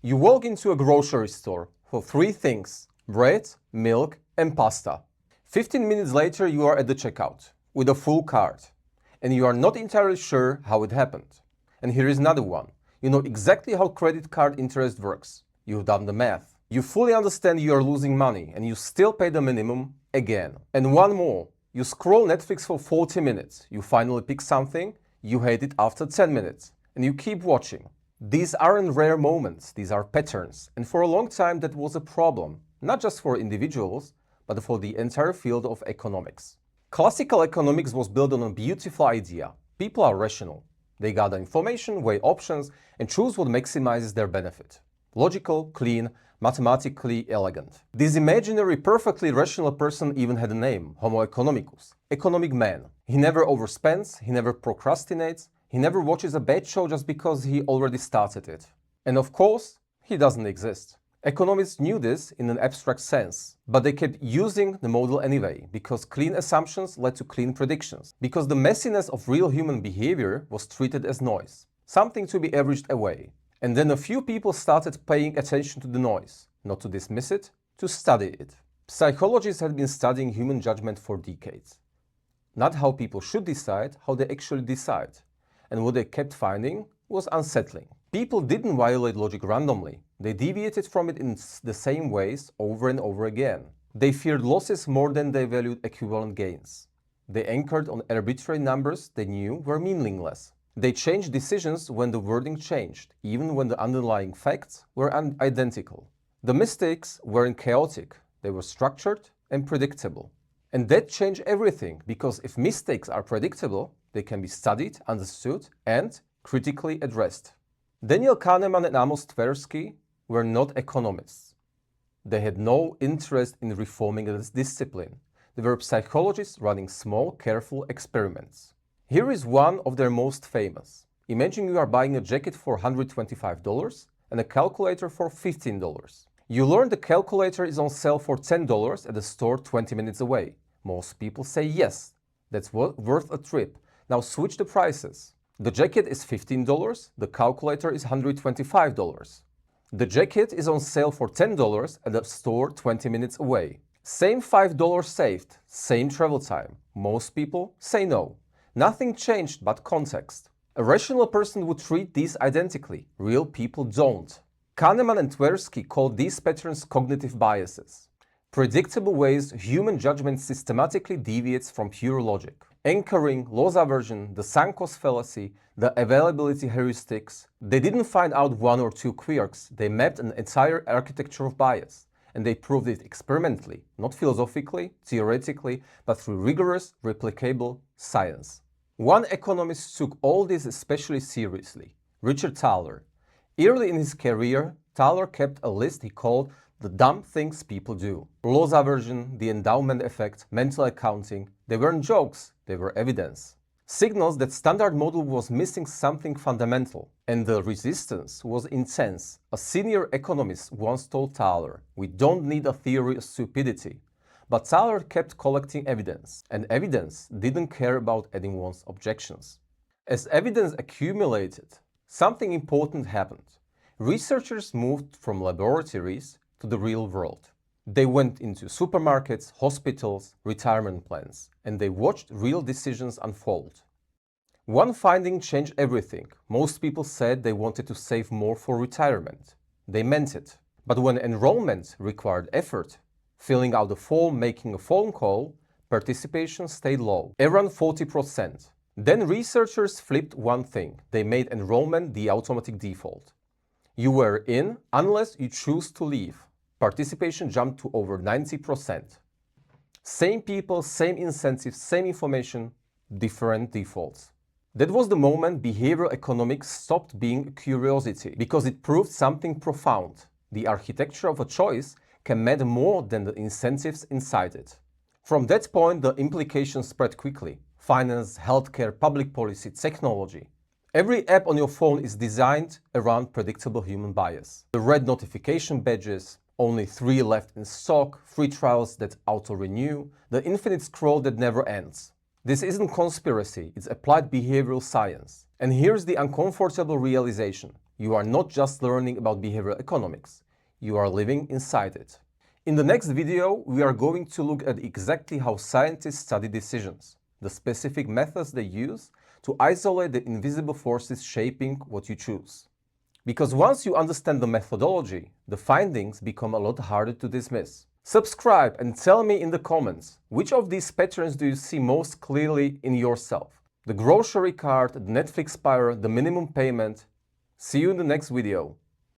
You walk into a grocery store for 3 things: bread, milk, and pasta. 15 minutes later, you are at the checkout with a full cart, and you are not entirely sure how it happened. And here is another one. You know exactly how credit card interest works. You've done the math. You fully understand you are losing money, and you still pay the minimum again. And one more. You scroll Netflix for 40 minutes. You finally pick something. You hate it after 10 minutes, and you keep watching. These aren't rare moments, these are patterns, and for a long time that was a problem, not just for individuals, but for the entire field of economics. Classical economics was built on a beautiful idea. People are rational. They gather information, weigh options, and choose what maximizes their benefit. Logical, clean, mathematically elegant. This imaginary, perfectly rational person even had a name: Homo economicus, economic man. He never overspends, he never procrastinates, he never watches a bad show just because he already started it. And of course, he doesn't exist. Economists knew this in an abstract sense, but they kept using the model anyway, because clean assumptions led to clean predictions, because the messiness of real human behavior was treated as noise, something to be averaged away. And then a few people started paying attention to the noise, not to dismiss it, to study it. Psychologists had been studying human judgment for decades. Not how people should decide, how they actually decide. And what they kept finding was unsettling. People didn't violate logic randomly. They deviated from it in the same ways over and over again. They feared losses more than they valued equivalent gains. They anchored on arbitrary numbers they knew were meaningless. They changed decisions when the wording changed, even when the underlying facts were identical. The mistakes weren't chaotic, they were structured and predictable. And that changed everything, because if mistakes are predictable, they can be studied, understood, and critically addressed. Daniel Kahneman and Amos Tversky were not economists. They had no interest in reforming this discipline. They were psychologists running small, careful experiments. Here is one of their most famous. Imagine you are buying a jacket for $125 and a calculator for $15. You learn the calculator is on sale for $10 at a store 20 minutes away. Most people say yes, that's worth a trip. Now switch the prices. The jacket is $15, the calculator is $125. The jacket is on sale for $10 at a store 20 minutes away. Same $5 saved, same travel time. Most people say no. Nothing changed but context. A rational person would treat these identically. Real people don't. Kahneman and Tversky called these patterns cognitive biases. Predictable ways human judgment systematically deviates from pure logic. Anchoring, loss aversion, the sunk cost fallacy, the availability heuristics. They didn't find out one or two quirks, they mapped an entire architecture of bias. And they proved it experimentally, not philosophically, theoretically, but through rigorous, replicable science. One economist took all this especially seriously: Richard Thaler. Early in his career, Thaler kept a list he called the dumb things people do. Loss aversion, the endowment effect, mental accounting. They weren't jokes, they were evidence. Signals that standard model was missing something fundamental. And the resistance was intense. A senior economist once told Thaler, "We don't need a theory of stupidity." But Thaler kept collecting evidence, and evidence didn't care about anyone's objections. As evidence accumulated, something important happened. Researchers moved from laboratories to the real world. They went into supermarkets, hospitals, retirement plans, and they watched real decisions unfold. One finding changed everything. Most people said they wanted to save more for retirement. They meant it. But when enrollment required effort, filling out the form, making a phone call, participation stayed low, around 40%. Then researchers flipped one thing. They made enrollment the automatic default. You were in unless you choose to leave. Participation jumped to over 90%. Same people, same incentives, same information, different defaults. That was the moment behavioral economics stopped being a curiosity, because it proved something profound. The architecture of a choice can matter more than the incentives inside it. From that point, the implications spread quickly. Finance, healthcare, public policy, technology. Every app on your phone is designed around predictable human bias. The red notification badges, only 3 left in stock, free trials that auto-renew, the infinite scroll that never ends. This isn't conspiracy, it's applied behavioral science. And here's the uncomfortable realization. You are not just learning about behavioral economics, you are living inside it. In the next video, we are going to look at exactly how scientists study decisions, the specific methods they use to isolate the invisible forces shaping what you choose. Because once you understand the methodology, the findings become a lot harder to dismiss. Subscribe and tell me in the comments, which of these patterns do you see most clearly in yourself? The grocery cart, the Netflix spiral, the minimum payment. See you in the next video.